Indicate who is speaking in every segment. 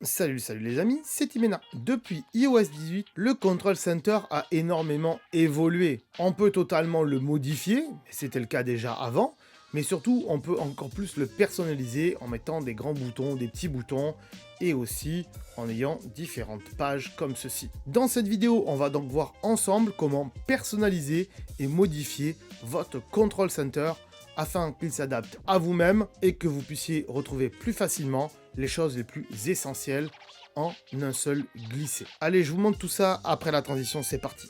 Speaker 1: Salut les amis, c'est Timena. Depuis iOS 18, le Control Center a énormément évolué. On peut totalement le modifier, c'était le cas déjà avant, mais surtout on peut encore plus le personnaliser en mettant des grands boutons, des petits boutons, et aussi en ayant différentes pages comme ceci. Dans cette vidéo, on va donc voir ensemble comment personnaliser et modifier votre Control Center afin qu'il s'adapte à vous-même et que vous puissiez retrouver plus facilement les choses les plus essentielles en un seul glissé. Allez, je vous montre tout ça après la transition, c'est parti.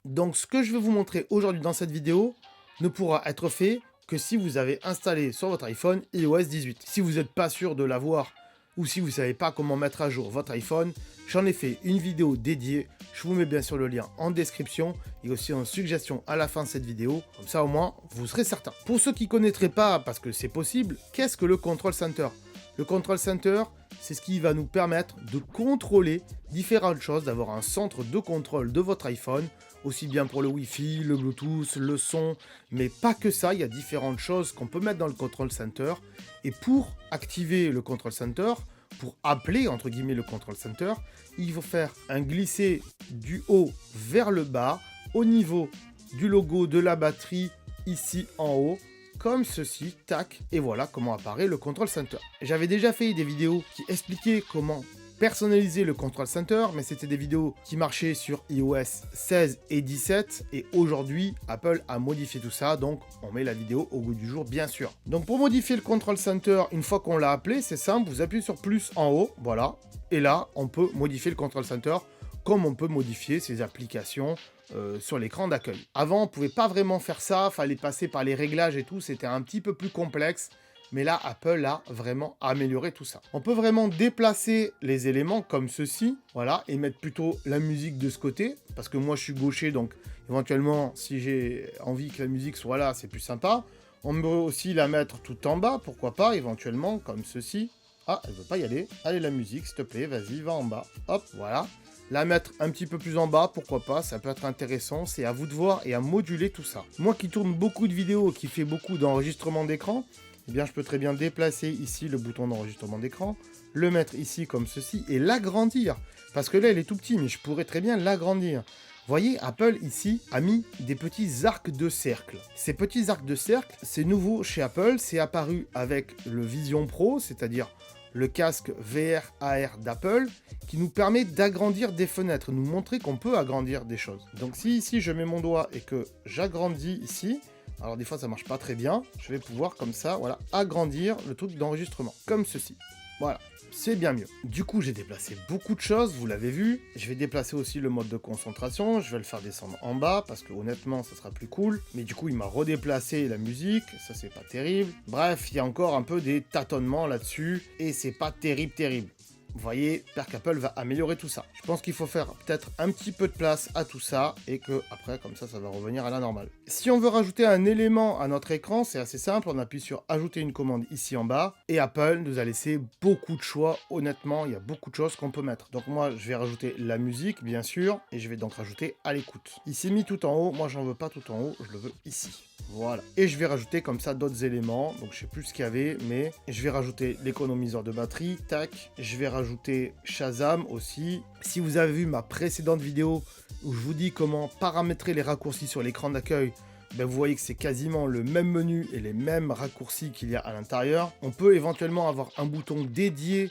Speaker 1: Donc ce que je vais vous montrer aujourd'hui dans cette vidéo ne pourra être fait que si vous avez installé sur votre iPhone iOS 18. Si vous n'êtes pas sûr de l'avoir ou si vous ne savez pas comment mettre à jour votre iPhone, j'en ai fait une vidéo dédiée. Je vous mets bien sûr le lien en description et aussi en suggestion à la fin de cette vidéo. Comme ça au moins, vous serez certain. Pour ceux qui ne connaîtraient pas, parce que c'est possible, qu'est-ce que le Control Center? Le Control Center, c'est ce qui va nous permettre de contrôler différentes choses, d'avoir un centre de contrôle de votre iPhone, aussi bien pour le Wi-Fi, le Bluetooth, le son, mais pas que ça, il y a différentes choses qu'on peut mettre dans le Control Center. Et pour activer le Control Center, pour appeler entre guillemets le Control Center, il faut faire un glisser du haut vers le bas, au niveau du logo de la batterie, ici en haut, comme ceci, tac, et voilà comment apparaît le Control Center. J'avais déjà fait des vidéos qui expliquaient comment personnaliser le Control Center, mais c'était des vidéos qui marchaient sur iOS 16 et 17, et aujourd'hui, Apple a modifié tout ça, donc on met la vidéo au goût du jour, bien sûr. Donc pour modifier le Control Center, une fois qu'on l'a appelé, c'est simple, vous appuyez sur plus en haut, voilà, et là, on peut modifier le Control Center, comme on peut modifier ses applications sur l'écran d'accueil. Avant, on ne pouvait pas vraiment faire ça, fallait passer par les réglages et tout, c'était un petit peu plus complexe. Mais là, Apple a vraiment amélioré tout ça. On peut vraiment déplacer les éléments comme ceci, voilà, et mettre plutôt la musique de ce côté, parce que moi je suis gaucher, donc éventuellement, si j'ai envie que la musique soit là, c'est plus sympa. On peut aussi la mettre tout en bas, pourquoi pas, éventuellement, comme ceci. Ah, elle veut pas y aller. Allez, la musique, s'il te plaît, vas-y, va en bas. Hop, voilà. La mettre un petit peu plus en bas, pourquoi pas, ça peut être intéressant, c'est à vous de voir et à moduler tout ça. Moi qui tourne beaucoup de vidéos, qui fait beaucoup d'enregistrements d'écran, eh bien je peux très bien déplacer ici le bouton d'enregistrement d'écran, le mettre ici comme ceci et l'agrandir. Parce que là, il est tout petit, mais je pourrais très bien l'agrandir. Vous voyez, Apple ici a mis des petits arcs de cercle. Ces petits arcs de cercle, c'est nouveau chez Apple, c'est apparu avec le Vision Pro, c'est-à-dire le casque VR AR d'Apple, qui nous permet d'agrandir des fenêtres, nous montrer qu'on peut agrandir des choses. Donc si ici je mets mon doigt et que j'agrandis ici, alors des fois ça marche pas très bien, je vais pouvoir comme ça, voilà, agrandir le truc d'enregistrement, comme ceci. Voilà, c'est bien mieux. Du coup, j'ai déplacé beaucoup de choses, vous l'avez vu. Je vais déplacer aussi le mode de concentration, je vais le faire descendre en bas, parce que honnêtement, ça sera plus cool. Mais du coup, il m'a redéplacé la musique, ça c'est pas terrible. Bref, il y a encore un peu des tâtonnements là-dessus, et c'est pas terrible. Vous voyez, j'espère qu'Apple va améliorer tout ça. Je pense qu'il faut faire peut-être un petit peu de place à tout ça et que après, comme ça va revenir à la normale. Si on veut rajouter un élément à notre écran, c'est assez simple. On appuie sur ajouter une commande ici en bas et Apple nous a laissé beaucoup de choix. Honnêtement, il y a beaucoup de choses qu'on peut mettre. Donc moi, je vais rajouter la musique, bien sûr, et je vais donc rajouter à l'écoute. Il s'est mis tout en haut. Moi, j'en veux pas tout en haut. Je le veux ici. Voilà. Et je vais rajouter comme ça d'autres éléments. Donc je sais plus ce qu'il y avait, mais je vais rajouter l'économiseur de batterie. Tac. Je vais rajouter Shazam aussi. Si vous avez vu ma précédente vidéo où je vous dis comment paramétrer les raccourcis sur l'écran d'accueil, ben vous voyez que c'est quasiment le même menu et les mêmes raccourcis qu'il y a à l'intérieur. On peut éventuellement avoir un bouton dédié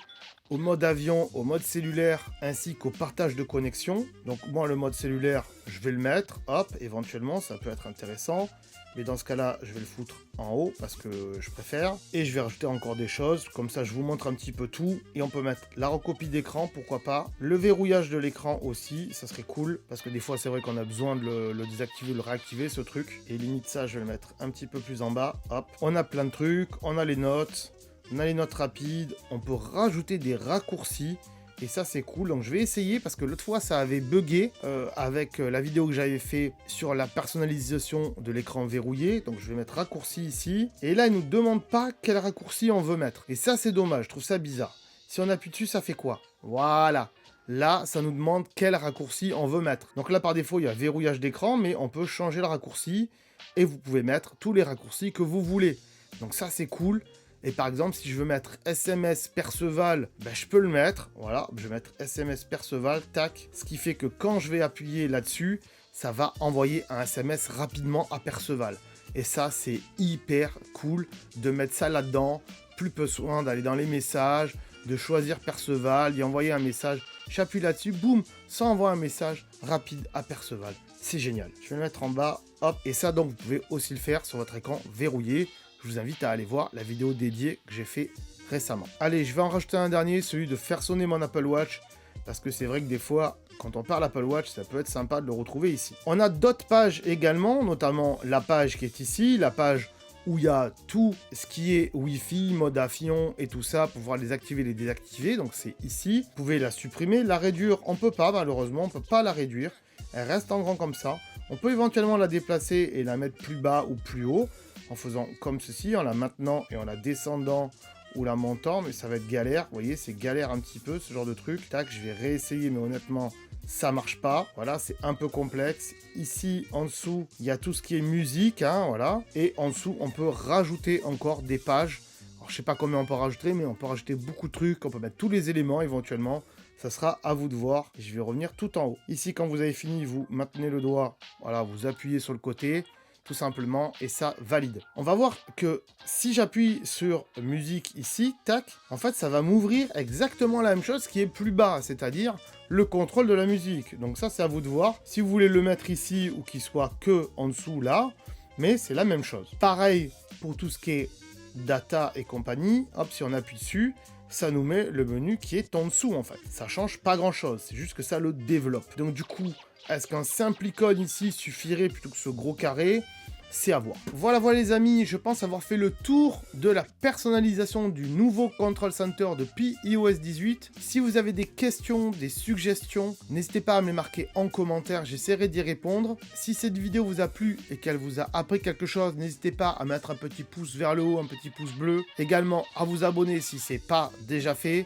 Speaker 1: au mode avion, au mode cellulaire, ainsi qu'au partage de connexion. Donc moi, le mode cellulaire, je vais le mettre, hop, éventuellement, ça peut être intéressant. Mais dans ce cas-là, je vais le foutre en haut parce que je préfère. Et je vais rajouter encore des choses, comme ça je vous montre un petit peu tout. Et on peut mettre la recopie d'écran, pourquoi pas. Le verrouillage de l'écran aussi, ça serait cool. Parce que des fois, c'est vrai qu'on a besoin de le désactiver, le réactiver, ce truc. Et limite ça, je vais le mettre un petit peu plus en bas. Hop, on a plein de trucs, on a les notes. On a les notes rapides, on peut rajouter des raccourcis. Et ça c'est cool, donc je vais essayer parce que l'autre fois ça avait bugué avec la vidéo que j'avais fait sur la personnalisation de l'écran verrouillé. Donc je vais mettre raccourci ici. Et là il nous demande pas quel raccourci on veut mettre. Et ça c'est dommage, je trouve ça bizarre. Si on appuie dessus ça fait quoi? Voilà. Là, ça nous demande quel raccourci on veut mettre. Donc là, par défaut, il y a verrouillage d'écran, mais on peut changer le raccourci et vous pouvez mettre tous les raccourcis que vous voulez. Donc ça, c'est cool. Et par exemple, si je veux mettre SMS Perceval, ben, je peux le mettre. Voilà, je vais mettre SMS Perceval, tac. Ce qui fait que quand je vais appuyer là-dessus, ça va envoyer un SMS rapidement à Perceval. Et ça, c'est hyper cool de mettre ça là-dedans. Plus besoin d'aller dans les messages, de choisir Perceval, d'y envoyer un message. J'appuie là-dessus, boum, ça envoie un message rapide à Perceval. C'est génial. Je vais le mettre en bas, hop. Et ça, donc, vous pouvez aussi le faire sur votre écran verrouillé. Je vous invite à aller voir la vidéo dédiée que j'ai fait récemment. Allez, je vais en rajouter un dernier, celui de faire sonner mon Apple Watch. Parce que c'est vrai que des fois, quand on parle Apple Watch, ça peut être sympa de le retrouver ici. On a d'autres pages également, notamment la page qui est ici, la page où il y a tout ce qui est Wi-Fi, mode avion et tout ça, pour pouvoir les activer et les désactiver. Donc c'est ici. Vous pouvez la supprimer, la réduire, on peut pas malheureusement, on peut pas la réduire. Elle reste en grand comme ça. On peut éventuellement la déplacer et la mettre plus bas ou plus haut, en faisant comme ceci, en la maintenant et en la descendant ou la montant, mais ça va être galère. Vous voyez, c'est galère un petit peu, ce genre de truc. Tac, je vais réessayer, mais honnêtement, ça marche pas. Voilà, c'est un peu complexe. Ici, en dessous, il y a tout ce qui est musique, hein, voilà. Et en dessous, on peut rajouter encore des pages. Alors, je sais pas combien on peut rajouter, mais on peut rajouter beaucoup de trucs. On peut mettre tous les éléments, éventuellement. Ça sera à vous de voir. Je vais revenir tout en haut. Ici, quand vous avez fini, vous maintenez le doigt. Voilà, vous appuyez sur le côté, tout simplement, et ça valide. On va voir que si j'appuie sur musique ici, tac, en fait, ça va m'ouvrir exactement la même chose qui est plus bas, c'est-à-dire le contrôle de la musique. Donc ça, c'est à vous de voir. Si vous voulez le mettre ici ou qu'il soit que en dessous là, mais c'est la même chose. Pareil pour tout ce qui est data et compagnie. Hop, si on appuie dessus, ça nous met le menu qui est en dessous en fait. Ça change pas grand chose, c'est juste que ça le développe. Donc du coup, est-ce qu'un simple icône ici suffirait plutôt que ce gros carré? C'est à voir. Voilà les amis, je pense avoir fait le tour de la personnalisation du nouveau Control Center depuis iOS 18. Si vous avez des questions, des suggestions, n'hésitez pas à me les marquer en commentaire, j'essaierai d'y répondre. Si cette vidéo vous a plu et qu'elle vous a appris quelque chose, n'hésitez pas à mettre un petit pouce vers le haut, un petit pouce bleu. Également à vous abonner si ce n'est pas déjà fait.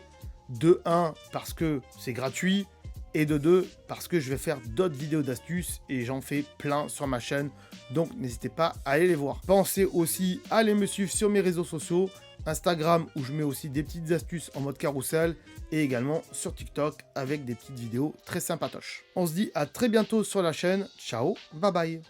Speaker 1: De 1 parce que c'est gratuit. Et de 2, parce que je vais faire d'autres vidéos d'astuces et j'en fais plein sur ma chaîne. Donc n'hésitez pas à aller les voir. Pensez aussi à aller me suivre sur mes réseaux sociaux. Instagram où je mets aussi des petites astuces en mode carrousel. Et également sur TikTok avec des petites vidéos très sympatoches. On se dit à très bientôt sur la chaîne. Ciao, bye bye.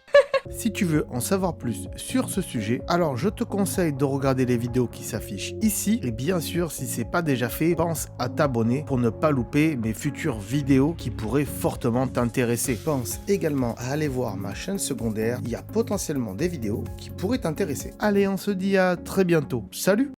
Speaker 1: Si tu veux en savoir plus sur ce sujet, alors je te conseille de regarder les vidéos qui s'affichent ici. Et bien sûr, si ce n'est pas déjà fait, pense à t'abonner pour ne pas louper mes futures vidéos qui pourraient fortement t'intéresser. Pense également à aller voir ma chaîne secondaire. Il y a potentiellement des vidéos qui pourraient t'intéresser. Allez, on se dit à très bientôt. Salut!